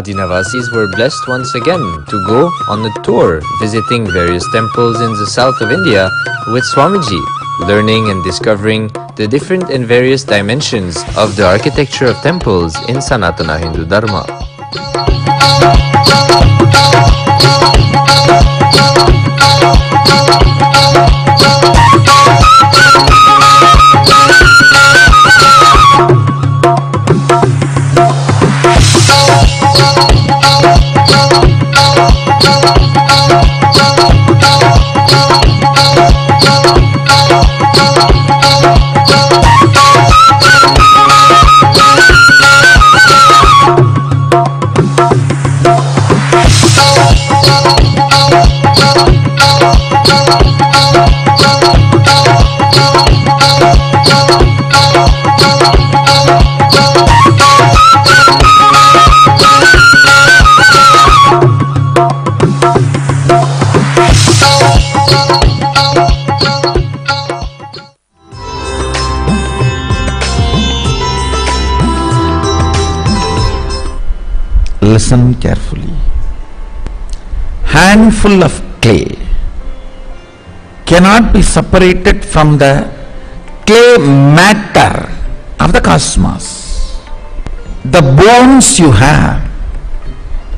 Adinavasis were blessed once again to go on a tour visiting various temples in the south of India with Swamiji, learning and discovering the different and various dimensions of the architecture of temples in Sanatana Hindu Dharma. Listen carefully. Handful of clay cannot be separated from the clay matter of the cosmos. The bones you have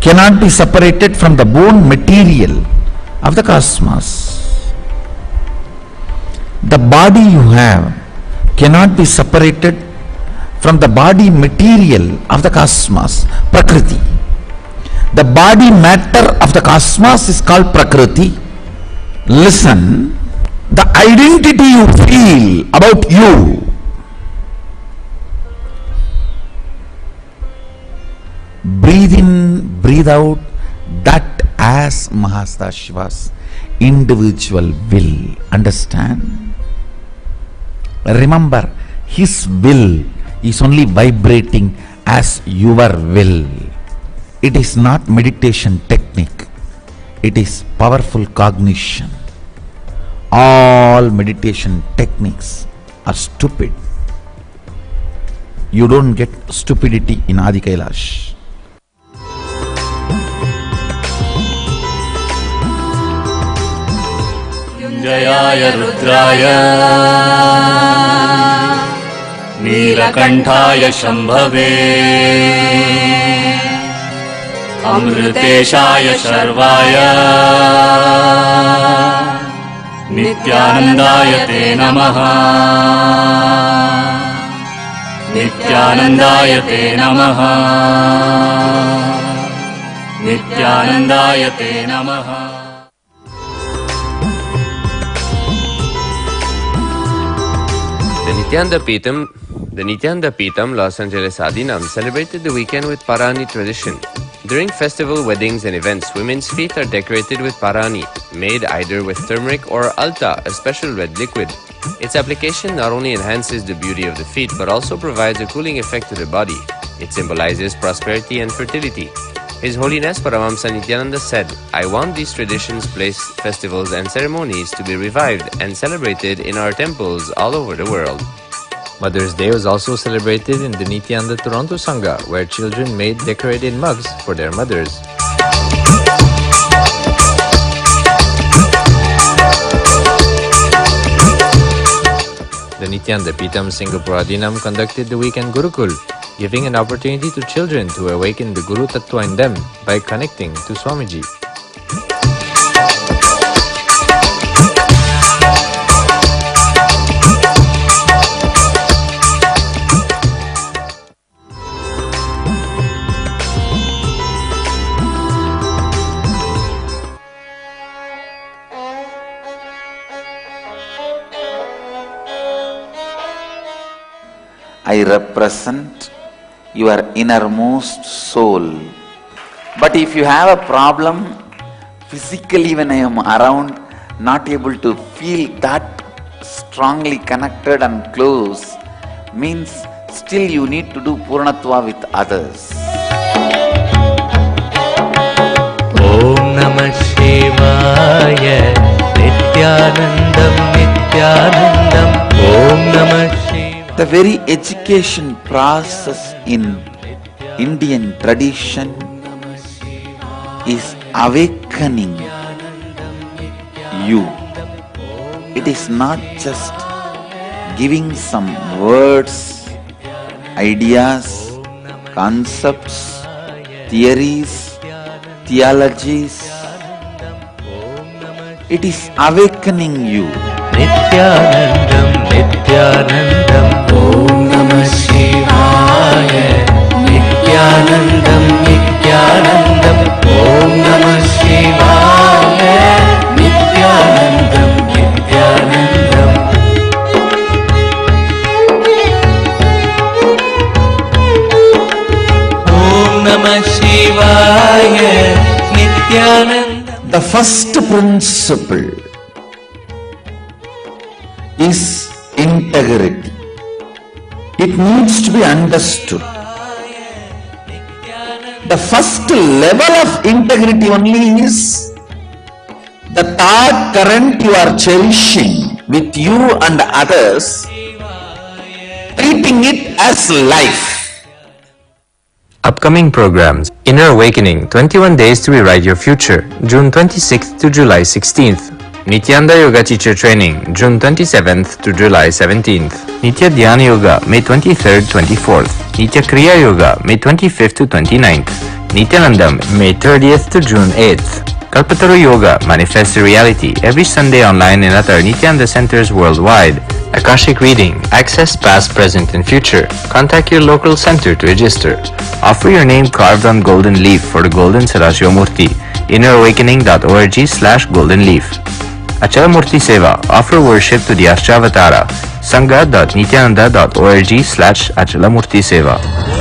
cannot be separated from the bone material of the cosmos. The body you have cannot be separated from the body material of the cosmos, Prakriti. The body matter of the cosmos is called Prakriti. Listen, the identity you feel about you, breathe in, breathe out, that as Mahasta Shiva's individual will. Understand? Remember, his will is only vibrating as your will. It is not meditation technique. It is powerful cognition. All meditation techniques are stupid. You don't get stupidity in Adi Kailash. Jayaya Rudraya Neelakanthaya Shambhave Amriteshaya Sharvaya Nityanandaya Te Namaha Nityanandaya Te Namaha Nityanandaya Te Namaha. The Nityananda Peetham, Los Angeles Adinam, celebrated the weekend with Parani tradition. During festival, weddings and events, women's feet are decorated with Parani, made either with turmeric or alta, a special red liquid. Its application not only enhances the beauty of the feet, but also provides a cooling effect to the body. It symbolizes prosperity and fertility. His Holiness Paramahamsa Nityananda said, "I want these traditions, places, festivals and ceremonies to be revived and celebrated in our temples all over the world." Mother's Day was also celebrated in the Nityananda Toronto Sangha, where children made decorated mugs for their mothers. The Nityananda Peetham Singapore Adinam conducted the weekend Gurukul, giving an opportunity to children to awaken the Guru Tattva in them by connecting to Swamiji. I represent your innermost soul. But if you have a problem, physically when I am around, not able to feel that strongly connected and close, means still you need to do Purnatva with others. Om Namah Shivaya Nityanandam Nityanandam Om Namah Shivaya. The very education process in Indian tradition is awakening you. It is not just giving some words, ideas, concepts, theories, theologies. It is awakening you. Nityanandam, Nityanandam, Om Namah Shivaya. Nityanandam, Nityanandam, Om Namah Shivaya. Nityanandam, Nityanandam. Om Namah Shivaya. Nityanandam. The first principle is integrity. It needs to be understood. The first level of integrity only is the thought current you are cherishing with you and others, treating it as life. Upcoming programs: Inner Awakening, 21 Days to Rewrite Your Future, June 26th to July 16th. Nityananda Yoga Teacher Training, June 27th to July 17th. Nitya Dhyana Yoga, May 23rd, 24th. Nitya Kriya Yoga, May 25th to 29th. Nityanandam, May 30th to June 8th. Kalpataru Yoga, Manifest Reality, every Sunday online in other Nityananda centers worldwide. Akashic Reading, access past, present and future. Contact your local center to register. Offer your name carved on golden leaf for the Golden Sadashivamurti. innerawakening.org/golden leaf. Achalamurti Seva, offer worship to the Ashtavatara. Sangha.nityananda.org/Achalamurti Seva.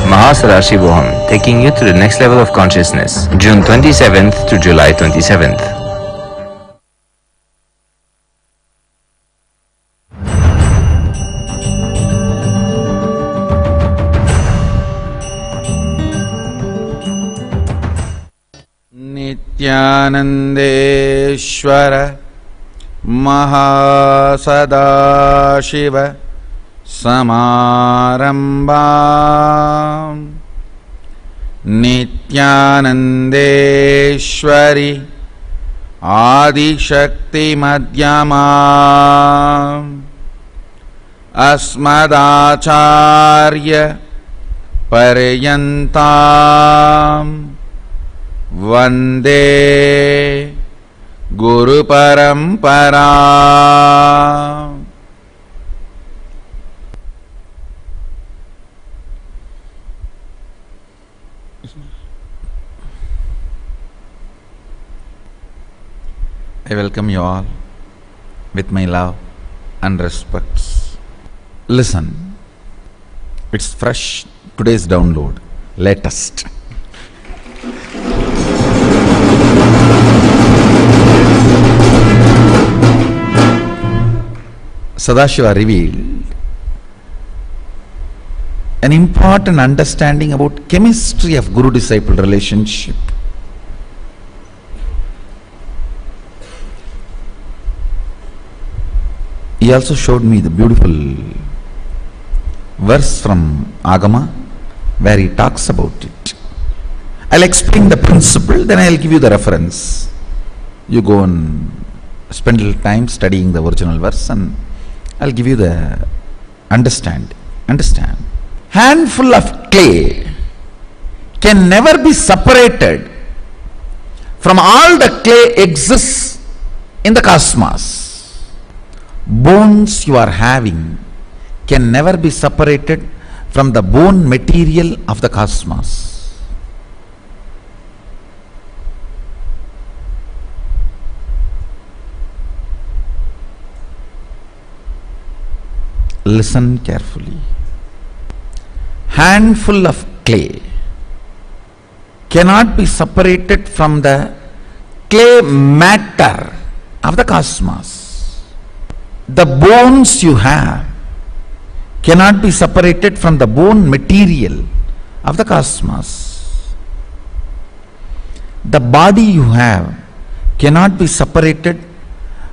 Mahasadashivoham, taking you to the next level of consciousness. June 27th to July 27th. Nityanandeshwara Mahasadashiva Samarambam Nityanandeshwari Adishakti Madhyamam Asmadacharya Paryantam Vande Guru Parampara. I welcome you all with my love and respects. Listen, it's fresh, today's download, latest. Sadashiva revealed an important understanding about chemistry of guru-disciple relationship. He also showed me the beautiful verse from Agama where he talks about it. I'll explain the principle, then I'll give you the reference. You go and spend a little time studying the original verse and I'll give you the understand. Handful of clay can never be separated from all the clay exists in the cosmos. Bones you are having can never be separated from the bone material of the cosmos. Listen carefully. Handful of clay cannot be separated from the clay matter of the cosmos. The bones you have cannot be separated from the bone material of the cosmos. The body you have cannot be separated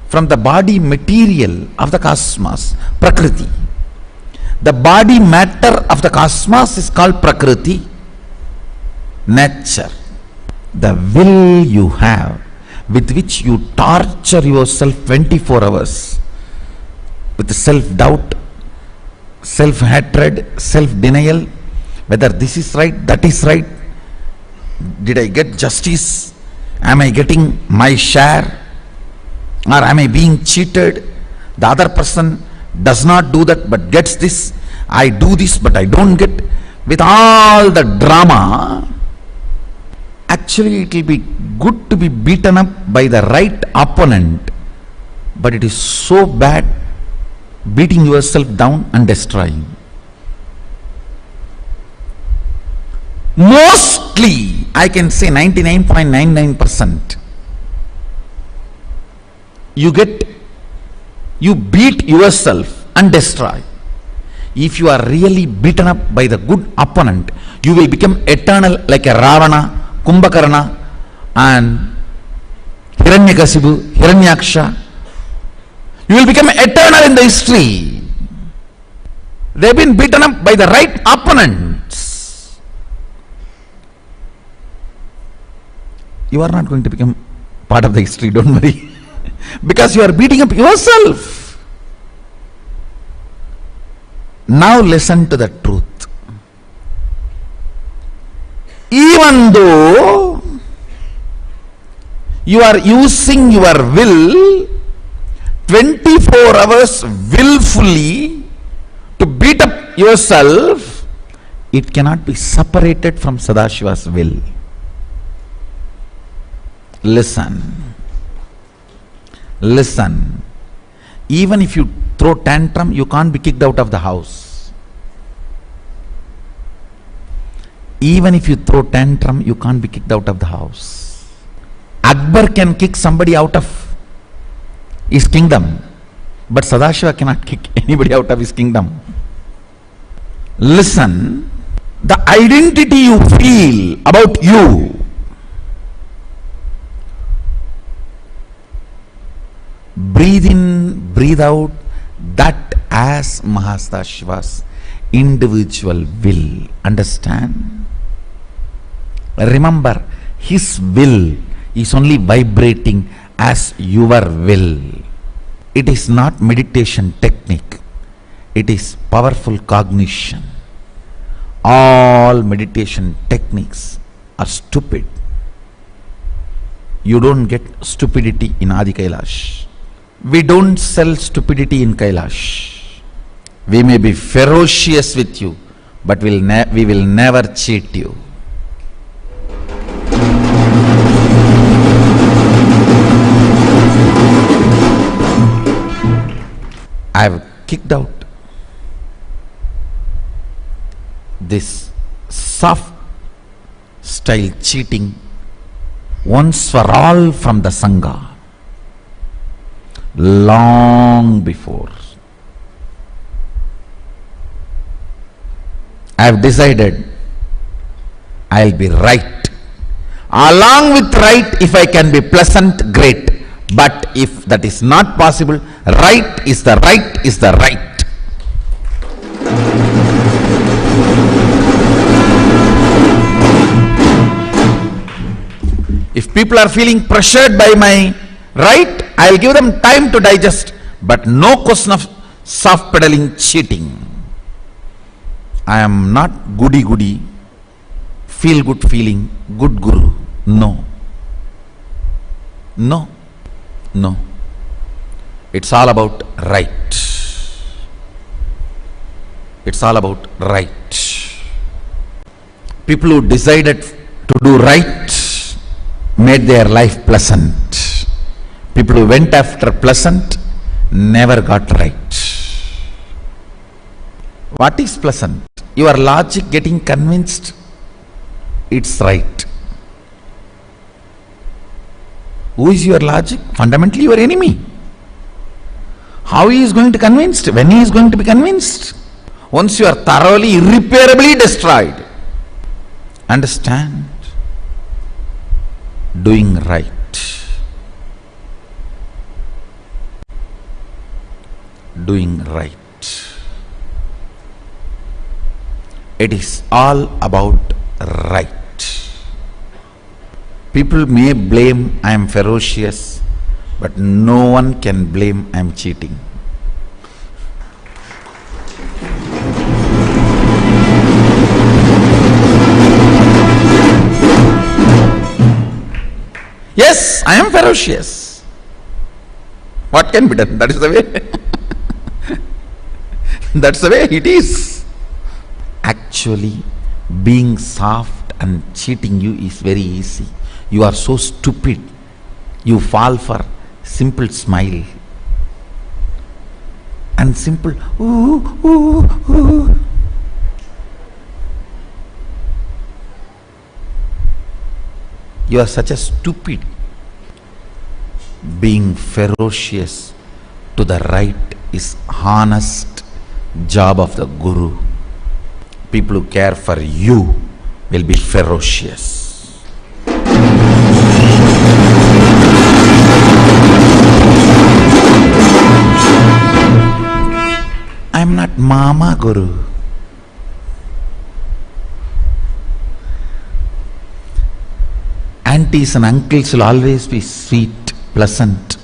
from the body material of the cosmos, Prakriti. The body matter of the cosmos is called Prakriti, nature. the will you have, with which you torture yourself 24 hours, with self-doubt, self-hatred, self-denial, whether this is right, that is right, did I get justice, am I getting my share, or am I being cheated, the other person does not do that but gets this, I do this but I don't get, with all the drama. Actually it will be good to be beaten up by the right opponent, but it is so bad beating yourself down and destroying. Mostly, I can say 99.99%, you beat yourself and destroy. If you are really beaten up by the good opponent, you will become eternal like a Ravana, Kumbhakarna and Hiranyakasipu, Hiranyaksha. You will become eternal in the history. They have been beaten up by the right opponents. You are not going to become part of the history, don't worry. Because you are beating up yourself. Now listen to the truth. Even though you are using your will 24 hours willfully to beat up yourself, it cannot be separated from Sadashiva's will. Listen. Listen. Even if you throw tantrum, you can't be kicked out of the house. Even if you throw tantrum, you can't be kicked out of the house. Akbar can kick somebody out of his kingdom, but Sadashiva cannot kick anybody out of his kingdom. Listen, the identity you feel about you, breathe in, breathe out, that as Mahastashiva's individual will. Understand? Remember, his will is only vibrating as your will. It is not meditation technique. It is powerful cognition. All meditation techniques are stupid. You don't get stupidity in Adi Kailash. We don't sell stupidity in Kailash. We may be ferocious with you, but we will never cheat you. I have kicked out this soft style cheating once for all from the Sangha. Long before. I have decided I will be right. Along with right, if I can be pleasant, great. But if that is not possible, right is the right is the right. If people are feeling pressured by my right, I will give them time to digest, but no question of soft pedaling cheating. I am not goody, feel good feeling, good guru. No. No. No. It's all about right. It's all about right. People who decided to do right made their life pleasant. People who went after pleasant never got right. What is pleasant? Your logic getting convinced it's right. Who is your logic? Fundamentally your enemy. How he is going to convince? When he is going to be convinced? Once you are thoroughly, irreparably destroyed. Understand? Doing right. Doing right. It is all about right. People may blame I am ferocious, but no one can blame I am cheating. Yes, I am ferocious. What can be done? That is the way. That's the way it is. Actually, being soft and cheating you is very easy. You are so stupid. You fall for simple smile and simple ooh, ooh, ooh. You are such a stupid. Being ferocious to the right is honest job of the Guru. People who care for you will be ferocious. I am not Mama Guru. Aunties and uncles will always be sweet, pleasant,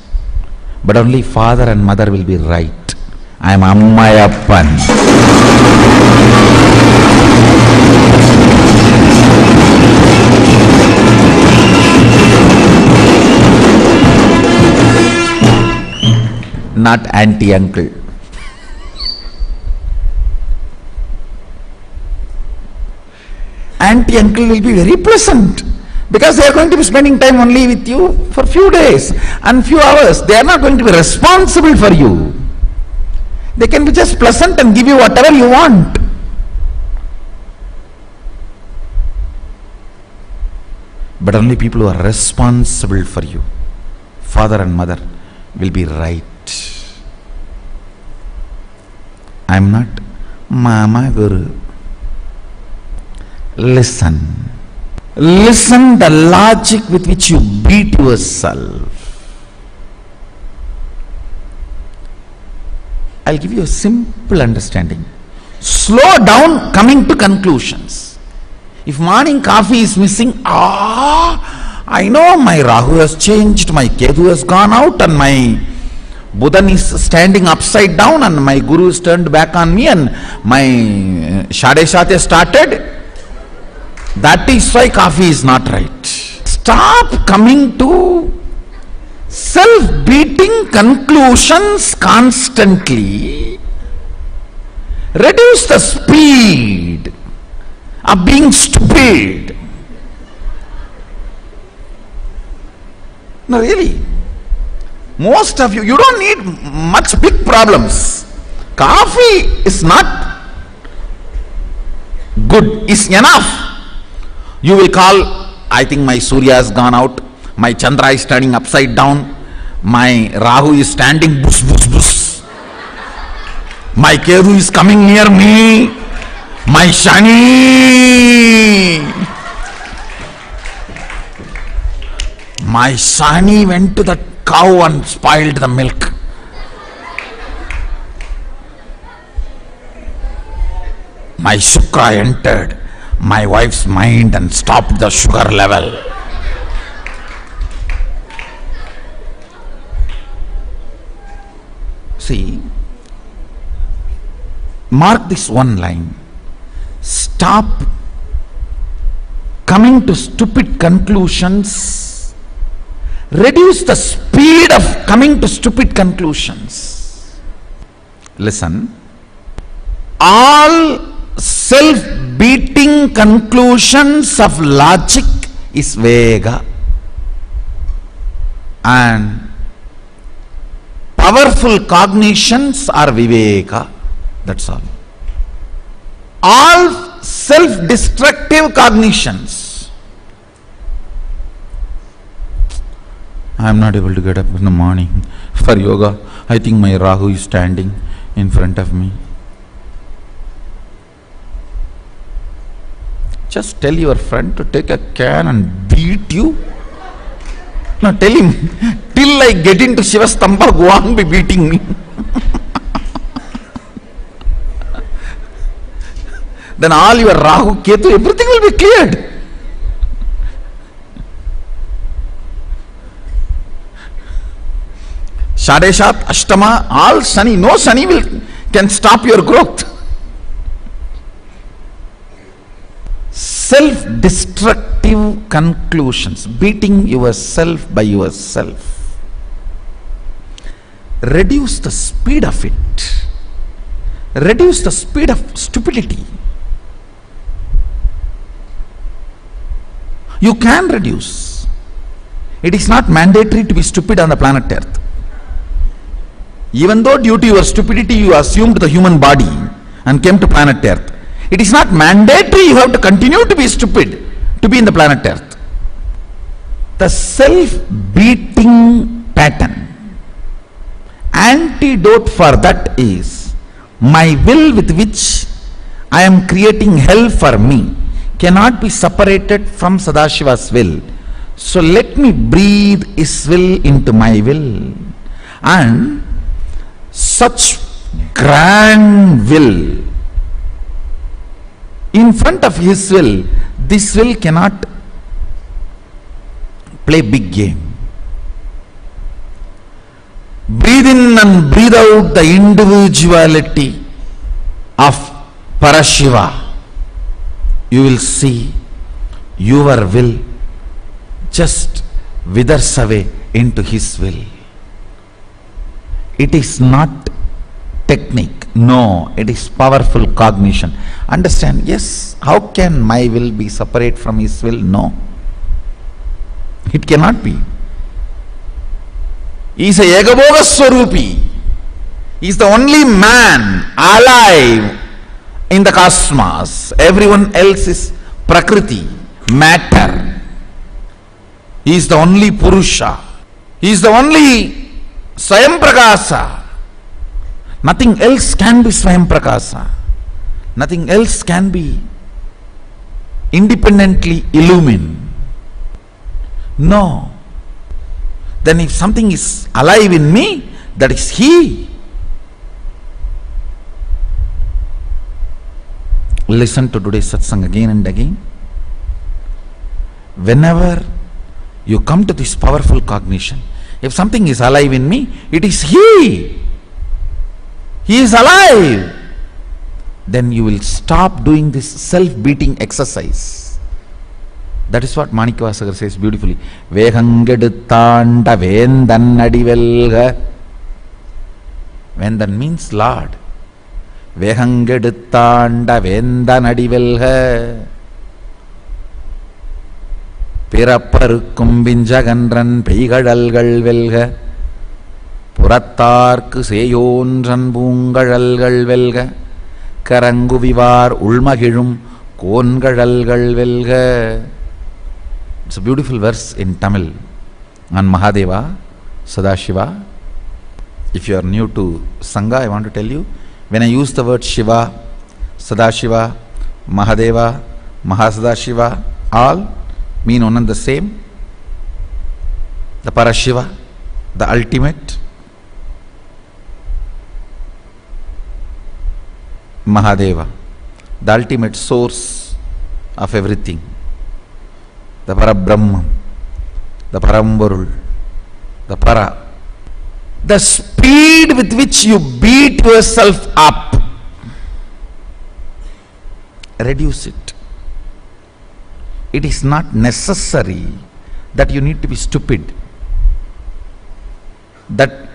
but only father and mother will be right. I am Ammayappan. Not auntie uncle. Auntie uncle will be very pleasant, because they are going to be spending time only with you for few days and few hours. They are not going to be responsible for you. They can be just pleasant and give you whatever you want. But only people who are responsible for you, father and mother, will be right. I am not Mama Guru. Listen. Listen the logic with which you beat yourself. I'll give you a simple understanding. Slow down coming to conclusions. If morning coffee is missing, I know my Rahu has changed, my Ketu has gone out, and my Buddha is standing upside down, and my Guru is turned back on me, and my Shade started. That is why coffee is not right. Stop coming to self-beating conclusions constantly. Reduce the speed of being stupid. No, really. Most of you don't need much big problems. Coffee is not good, is enough. You will call, I think my Surya has gone out, my Chandra is standing upside down, my Rahu is standing bus bus bus, my Ketu is coming near me, my Shani, went to the cow and spoiled the milk. My Shukra entered my wife's mind and stopped the sugar level. See, mark this one line. Stop coming to stupid conclusions. Reduce the speed of coming to stupid conclusions. Listen. All self-beating conclusions of logic is Vega, and powerful cognitions are Viveka. That's all. All self-destructive cognitions. I am not able to get up in the morning for yoga. I think my Rahu is standing in front of me. Just tell your friend to take a can and beat you. Now tell him, till I get into Shivastamba, go on be beating me. Then all your Rahu, Ketu, everything will be cleared. Shadeshat, Ashtama, all Shani. No Shani can stop your growth. Self-destructive conclusions, beating yourself by yourself. Reduce the speed of it. Reduce the speed of stupidity. You can reduce. It is not mandatory to be stupid on the planet Earth. Even though due to your stupidity you assumed the human body and came to planet Earth, it is not mandatory you have to continue to be stupid to be in the planet Earth. The self-beating pattern, antidote for that is my will with which I am creating hell for me cannot be separated from Sadashiva's will. So let me breathe his will into my will. And such grand will, in front of his will, this will cannot play big game. Breathe in and breathe out the individuality of Parashiva. You will see your will just withers away into his will. It is not technique. No, it is powerful cognition. Understand? Yes. How can my will be separate from his will? No. It cannot be. He is a Yagabhoga Swarupi. He is the only man alive in the cosmos. Everyone else is Prakriti, matter. He is the only Purusha. He is the only Swayam Prakasa. Nothing else can be Swayam Prakasa. Nothing else can be independently illumined. No. Then if something is alive in me, that is he. Listen to today's satsang again and again. Whenever you come to this powerful cognition, if something is alive in me, it is he. He is alive. Then you will stop doing this self-beating exercise. That is what Manikavasagar says beautifully. Vehangeduttanda vendan adivelga. Vendan means Lord. Vehangeduttanda vendan adivelga. Pirapparukkum vinjagandran peikadalgal velga. Purattarku seyondran bungadalgal velga. Karangu vivar ulmagilum kongadalgal velga. It's a beautiful verse in Tamil on Mahadeva, Sadashiva. If you are new to Sangha, I want to tell you, when I use the word Shiva, Sadashiva, Mahadeva, Mahasadashiva, all mean one and the same. The Parashiva, the ultimate. Mahadeva, the ultimate source of everything. The Parabrahman, the Paramvarul, the Para. The speed with which you beat yourself up, reduce it. It is not necessary that you need to be stupid. That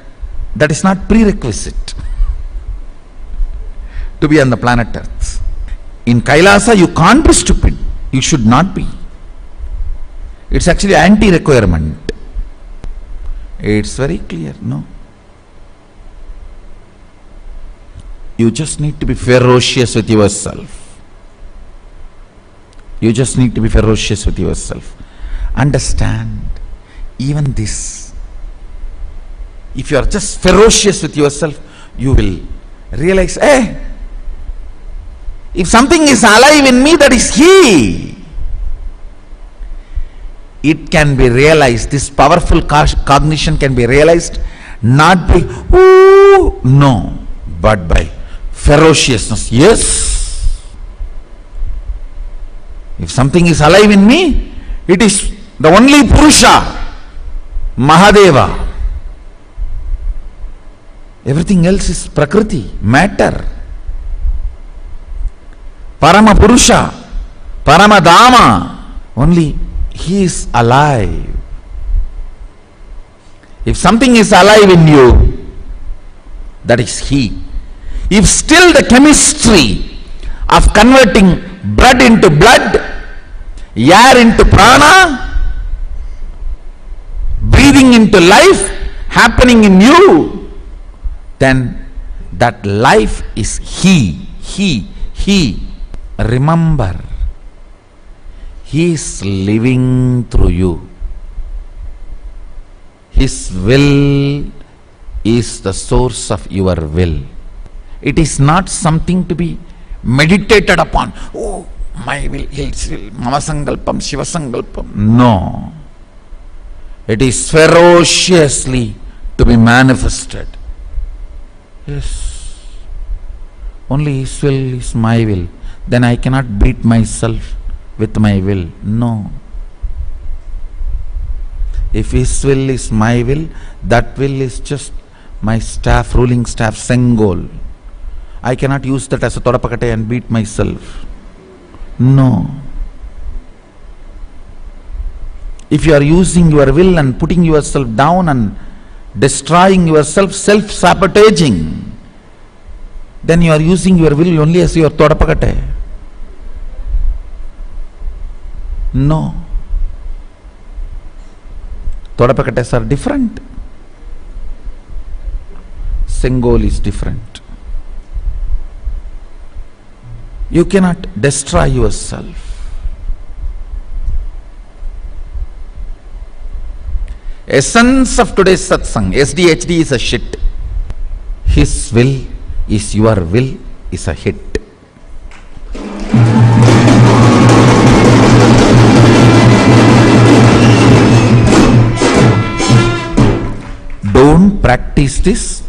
is not prerequisite to be on the planet Earth. In Kailasa, you can't be stupid. You should not be. It's actually anti-requirement. It's very clear, no? You just need to be ferocious with yourself. You just need to be ferocious with yourself. Understand, even this, if you are just ferocious with yourself, you will realize, if something is alive in me, that is he. It can be realized, this powerful cognition can be realized not by ooh, no, but by ferociousness. Yes. If something is alive in me, it is the only Purusha, Mahadeva. Everything else is Prakriti, matter. Parama Purusha, Parama Dhamma, only he is alive. If something is alive in you, that is he. If still the chemistry of converting blood into blood, air into prana, breathing into life happening in you, then that life is he. Remember, he is living through you. His will is the source of your will. It is not something to be meditated upon. Oh, my will, his will, mama sankalpam, shiva sankalpam. No. It is ferociously to be manifested. Yes. Only his will is my will. Then I cannot beat myself with my will. No. If his will is my will, that will is just my staff, ruling staff, Sengol. I cannot use that as a Todapakate and beat myself. No. If you are using your will and putting yourself down and destroying yourself, self-sabotaging, then you are using your will only as your Todapakate. No. Todapakates are different. Sengol is different. You cannot destroy yourself. Essence of today's satsang, SDHD is a shit. His will is your will is a hit. Don't practice this,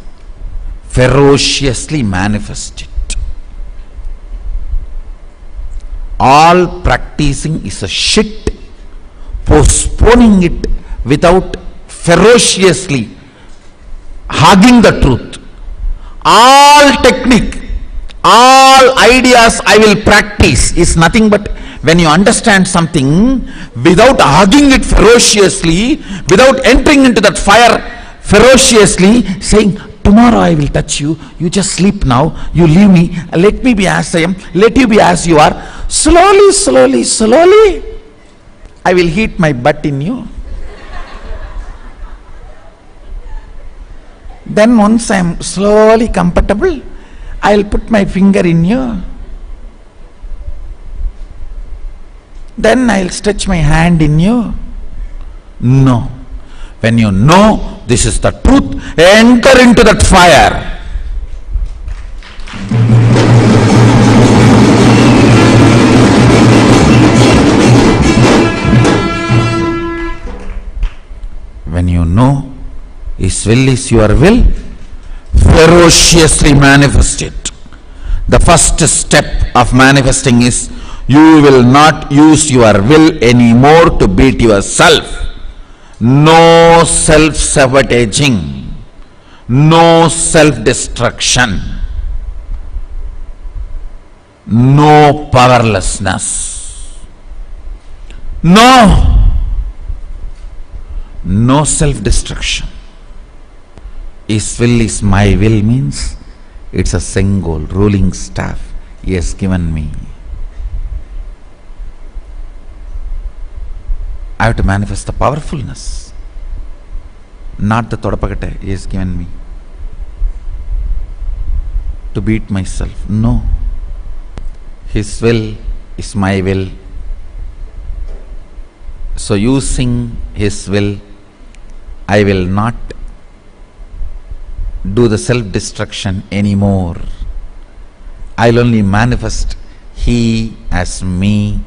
ferociously manifest it. All practicing is a shit. Postponing it without ferociously hugging the truth. All technique, all ideas I will practice is nothing but when you understand something without hugging it ferociously, without entering into that fire ferociously, saying, tomorrow I will touch you, you just sleep now, you leave me, let me be as I am, let you be as you are. Slowly, slowly, slowly, I will heat my butt in you. Then once I am slowly comfortable, I will put my finger in you. Then I will stretch my hand in you. No. When you know this is the truth, enter into that fire. When you know his will is your will, ferociously manifest it. The first step of manifesting is you will not use your will anymore to beat yourself. No self-sabotaging, no self-destruction, no powerlessness, no self-destruction. His will is my will means it's a Sengol, ruling staff he has given me. I have to manifest the powerfulness, not the Todapakate he has given me to beat myself. No. His will is my will. So using his will, I will not do the self-destruction anymore. I'll only manifest he as me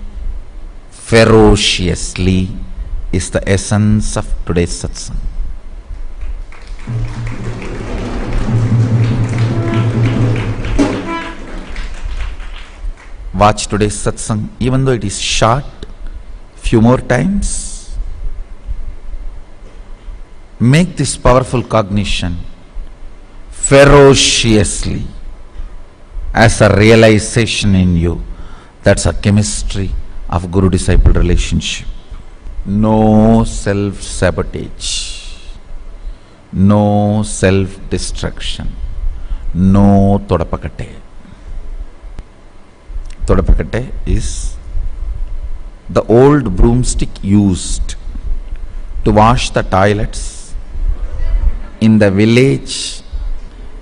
ferociously is the essence of today's satsang. Watch today's satsang, even though it is short, few more times. Make this powerful cognition ferociously as a realization in you. That's a chemistry of Guru-disciple relationship. No self-sabotage, no self-destruction, no todapakate. Todapakate is the old broomstick used to wash the toilets in the village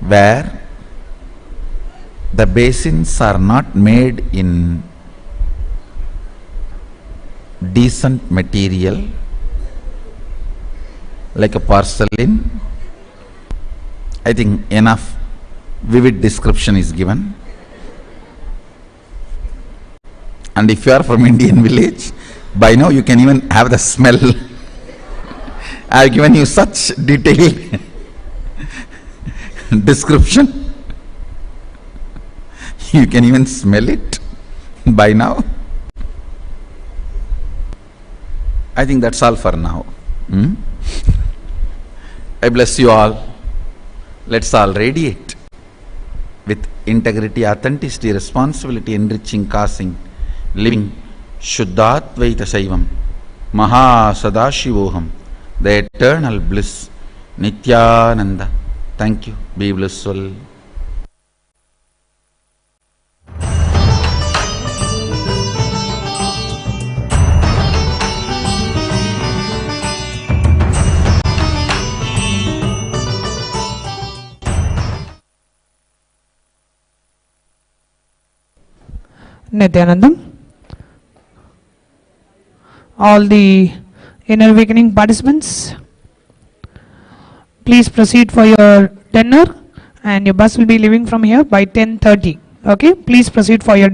where the basins are not made in decent material like a porcelain. I think enough vivid description is given. And if you are from Indian village, by now you can even have the smell. I have given you such detailed description. You can even smell it by now. I think that's all for now. I bless you all. Let's all radiate with integrity, authenticity, responsibility, enriching, causing, living Shuddhatvaita Saivam, Maha Sadashivoham, the eternal bliss, Nityananda. Thank you. Be blissful. Nityanandam. All the inner awakening participants, please proceed for your dinner, and your bus will be leaving from here by 10:30. Okay, please proceed for your